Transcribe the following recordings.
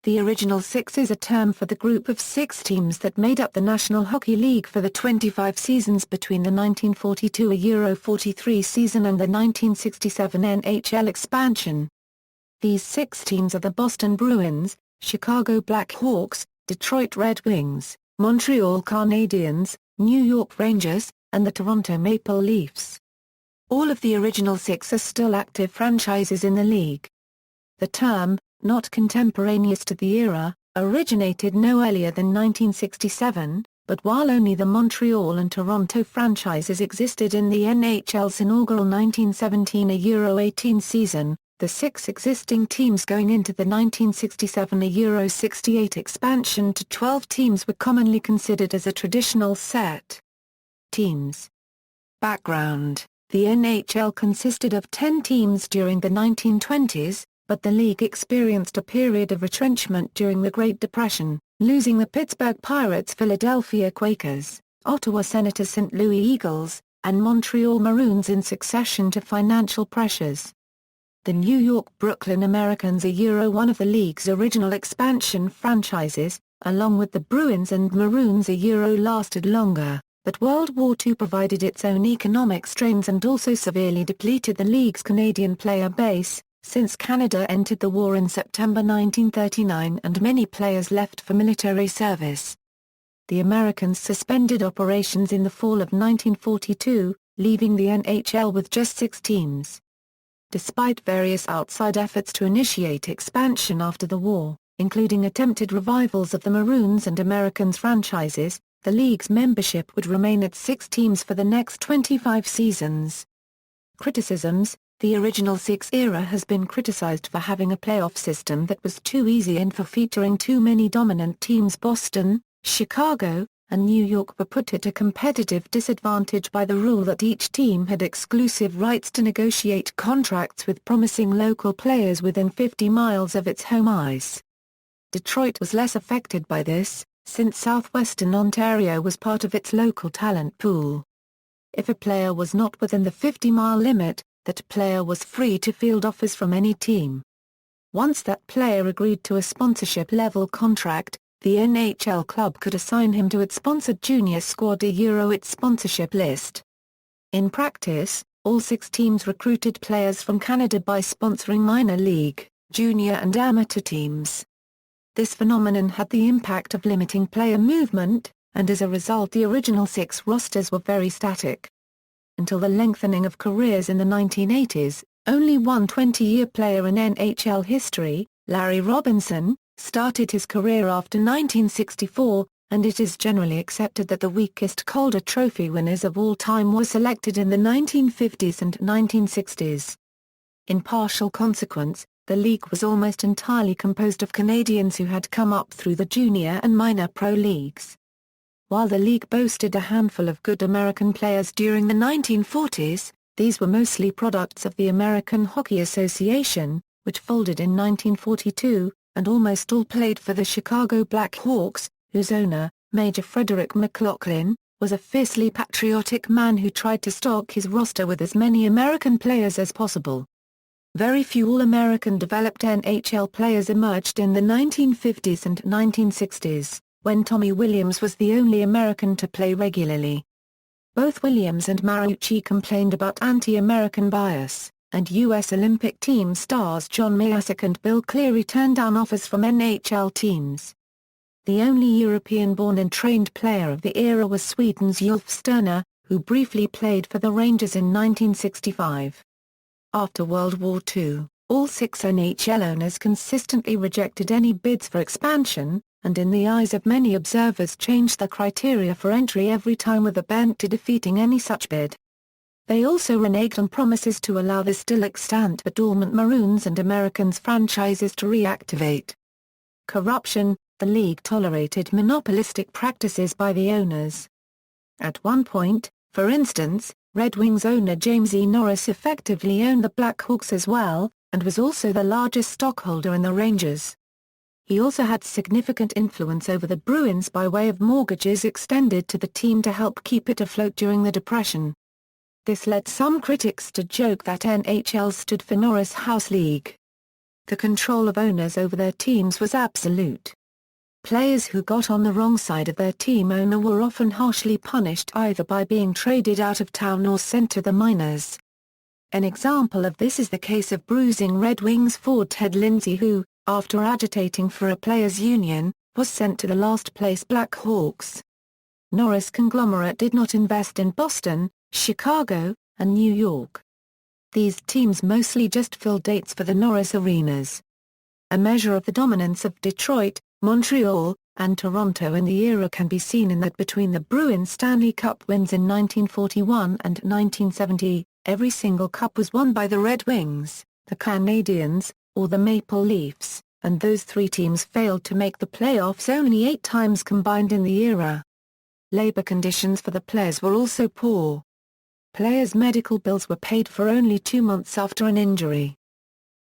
The Original Six is a term for the group of 6 teams that made up the National Hockey League for the 25 seasons between the 1942 Euro 43 season and the 1967 NHL Expansion. These 6 teams are the Boston Bruins, Chicago Blackhawks, Detroit Red Wings, Montreal Canadiens, New York Rangers, and the Toronto Maple Leafs. All of the Original Six are still active franchises in the league. The term, not contemporaneous to the era, originated no earlier than 1967, but while only the Montreal and Toronto franchises existed in the NHL's inaugural 1917 Euro 18 season, the 6 existing teams going into the 1967 Euro 68 expansion to 12 teams were commonly considered as a traditional set. Teams. Background: the NHL consisted of 10 teams during the 1920s, but the league experienced a period of retrenchment during the Great Depression, losing the Pittsburgh Pirates, Philadelphia Quakers, Ottawa Senators, St. Louis Eagles, and Montreal Maroons in succession to financial pressures. The New York Brooklyn Americans are one of the league's original expansion franchises, along with the Bruins and Maroons lasted longer, but World War II provided its own economic strains and also severely depleted the league's Canadian player base, since Canada entered the war in September 1939 and many players left for military service. The Americans suspended operations in the fall of 1942, leaving the NHL with just 6 teams. Despite various outside efforts to initiate expansion after the war, including attempted revivals of the Maroons and Americans franchises, the league's membership would remain at 6 teams for the next 25 seasons. Criticisms: the Original Six era has been criticized for having a playoff system that was too easy and for featuring too many dominant teams. Boston, Chicago, and New York were put at a competitive disadvantage by the rule that each team had exclusive rights to negotiate contracts with promising local players within 50 miles of its home ice. Detroit was less affected by this, since southwestern Ontario was part of its local talent pool. If a player was not within the 50-mile limit, that player was free to field offers from any team. Once that player agreed to a sponsorship-level contract, the NHL club could assign him to its sponsored junior squad its sponsorship list. In practice, all 6 teams recruited players from Canada by sponsoring minor league, junior and amateur teams. This phenomenon had the impact of limiting player movement, and as a result the Original Six rosters were very static. Until the lengthening of careers in the 1980s, only one 20-year player in NHL history, Larry Robinson, started his career after 1964, and it is generally accepted that the weakest Calder Trophy winners of all time were selected in the 1950s and 1960s. In partial consequence, the league was almost entirely composed of Canadians who had come up through the junior and minor pro leagues. While the league boasted a handful of good American players during the 1940s, these were mostly products of the American Hockey Association, which folded in 1942, and almost all played for the Chicago Blackhawks, whose owner, Major Frederick McLaughlin, was a fiercely patriotic man who tried to stock his roster with as many American players as possible. Very few All-American developed NHL players emerged in the 1950s and 1960s, when Tommy Williams was the only American to play regularly. Both Williams and Marucci complained about anti-American bias, and U.S. Olympic team stars John Mayasek and Bill Cleary turned down offers from NHL teams. The only European-born and trained player of the era was Sweden's Ulf Sterner, who briefly played for the Rangers in 1965. After World War II, all 6 NHL owners consistently rejected any bids for expansion, and in the eyes of many observers changed the criteria for entry every time with a bent to defeating any such bid. They also reneged on promises to allow the still extant but dormant Maroons and Americans franchises to reactivate. Corruption: the league tolerated monopolistic practices by the owners. At one point, for instance, Red Wings owner James E. Norris effectively owned the Blackhawks as well, and was also the largest stockholder in the Rangers. He also had significant influence over the Bruins by way of mortgages extended to the team to help keep it afloat during the Depression. This led some critics to joke that NHL stood for Norris House League. the control of owners over their teams was absolute. Players who got on the wrong side of their team owner were often harshly punished either by being traded out of town or sent to the minors. An example of this is the case of bruising Red Wings forward Ted Lindsay who, after agitating for a players' union, was sent to the last-place Blackhawks. Norris conglomerate did not invest in Boston, Chicago, and New York. These teams mostly just filled dates for the Norris arenas. A measure of the dominance of Detroit, Montreal, and Toronto in the era can be seen in that between the Bruins Stanley Cup wins in 1941 and 1970, every single cup was won by the Red Wings, the Canadiens, or the Maple Leafs, and those three teams failed to make the playoffs only 8 times combined in the era. Labor conditions for the players were also poor. Players' medical bills were paid for only 2 months after an injury.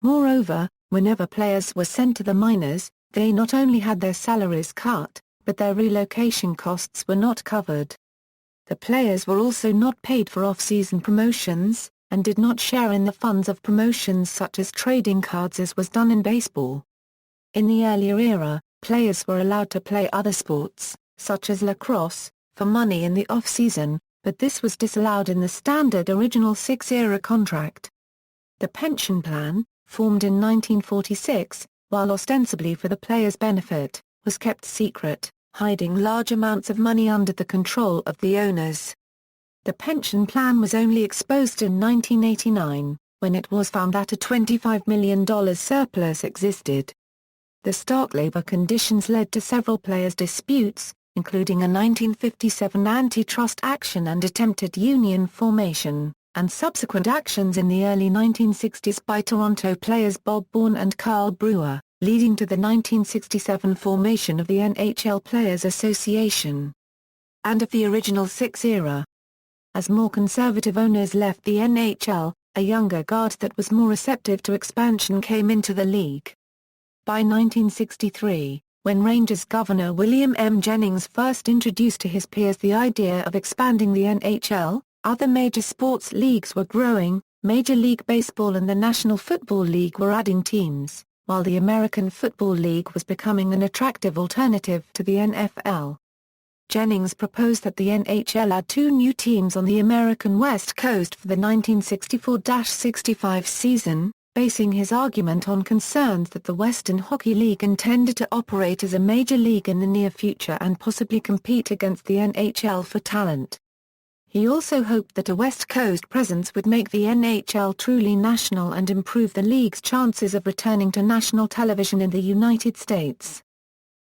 Moreover, whenever players were sent to the minors, they not only had their salaries cut, but their relocation costs were not covered. The players were also not paid for off-season promotions, and did not share in the funds of promotions such as trading cards as was done in baseball. In the earlier era, players were allowed to play other sports, such as lacrosse, for money in the off-season, but this was disallowed in the standard Original Six-era contract. The pension plan, formed in 1946, while ostensibly for the players' benefit, was kept secret, hiding large amounts of money under the control of the owners. The pension plan was only exposed in 1989, when it was found that a $25 million surplus existed. The stark labor conditions led to several players' disputes, including a 1957 antitrust action and attempted union formation, and subsequent actions in the early 1960s by Toronto players Bob Bourne and Carl Brewer, leading to the 1967 formation of the NHL Players Association. And of the Original Six era. As more conservative owners left the NHL, a younger guard that was more receptive to expansion came into the league. By 1963, when Rangers Governor William M. Jennings first introduced to his peers the idea of expanding the NHL, other major sports leagues were growing, Major League Baseball and the National Football League were adding teams, while the American Football League was becoming an attractive alternative to the NFL. Jennings proposed that the NHL add 2 new teams on the American West Coast for the 1964-65 season, basing his argument on concerns that the Western Hockey League intended to operate as a major league in the near future and possibly compete against the NHL for talent. He also hoped that a West Coast presence would make the NHL truly national and improve the league's chances of returning to national television in the United States.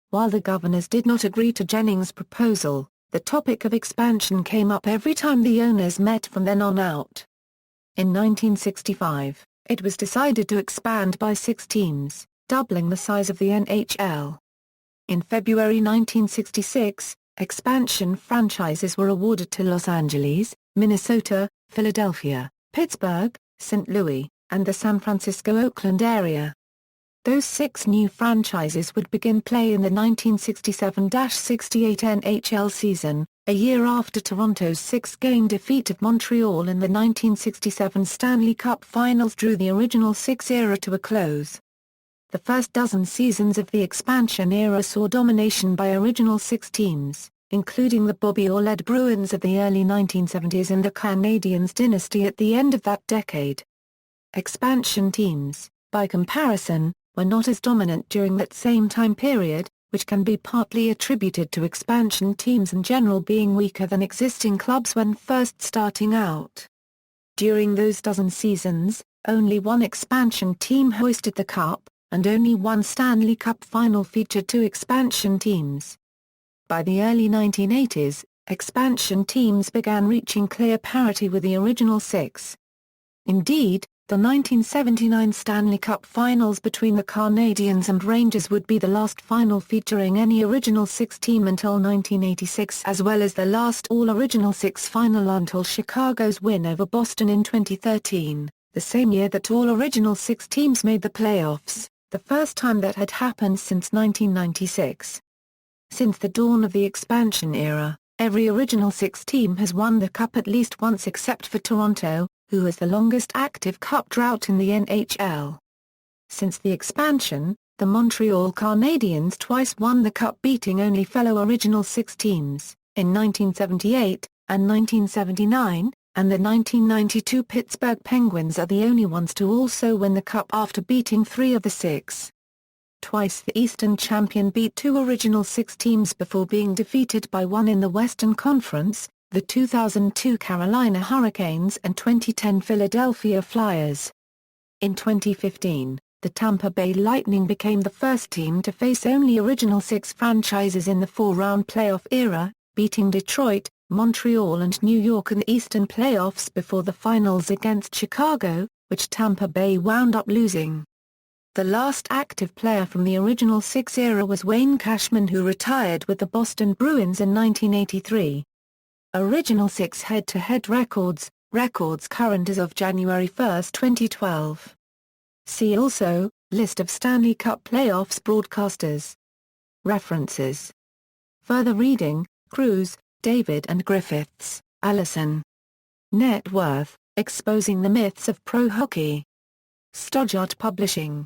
While the governors did not agree to Jennings' proposal, the topic of expansion came up every time the owners met from then on out. In 1965, it was decided to expand by 6 teams, doubling the size of the NHL. In February 1966, expansion franchises were awarded to Los Angeles, Minnesota, Philadelphia, Pittsburgh, St. Louis, and the San Francisco-Oakland area. Those 6 new franchises would begin play in the 1967-68 NHL season, a year after Toronto's 6-game defeat of Montreal in the 1967 Stanley Cup Finals drew the Original Six era to a close. The first dozen seasons of the expansion era saw domination by Original Six teams, including the Bobby Orr-led Bruins of the early 1970s and the Canadiens dynasty at the end of that decade. Expansion teams, by comparison, were not as dominant during that same time period, which can be partly attributed to expansion teams in general being weaker than existing clubs when first starting out. During those dozen seasons, only one expansion team hoisted the cup, and only one Stanley Cup final featured 2 expansion teams. By the early 1980s, expansion teams began reaching clear parity with the Original Six. Indeed, the 1979 Stanley Cup Finals between the Canadiens and Rangers would be the last final featuring any Original Six team until 1986 as well as the last All-Original Six final until Chicago's win over Boston in 2013, the same year that all Original Six teams made the playoffs, the first time that had happened since 1996. Since the dawn of the expansion era, every Original Six team has won the Cup at least once except for Toronto, who has the longest active Cup drought in the NHL. Since the expansion, the Montreal Canadiens twice won the Cup, beating only fellow Original Six teams, in 1978 and 1979, and the 1992 Pittsburgh Penguins are the only ones to also win the Cup after beating 3 of the 6. Twice the Eastern champion beat 2 Original Six teams before being defeated by one in the Western Conference, the 2002 Carolina Hurricanes and 2010 Philadelphia Flyers. In 2015, the Tampa Bay Lightning became the first team to face only Original Six franchises in the 4-round playoff era, beating Detroit, Montreal and New York in the Eastern playoffs before the finals against Chicago, which Tampa Bay wound up losing. The last active player from the Original Six era was Wayne Cashman, who retired with the Boston Bruins in 1983. Original Six head-to-head records current as of January 1, 2012. See also, List of Stanley Cup Playoffs broadcasters. References. Further reading, Cruz, David and Griffiths, Allison. Net Worth, Exposing the Myths of Pro Hockey. Stoddard Publishing.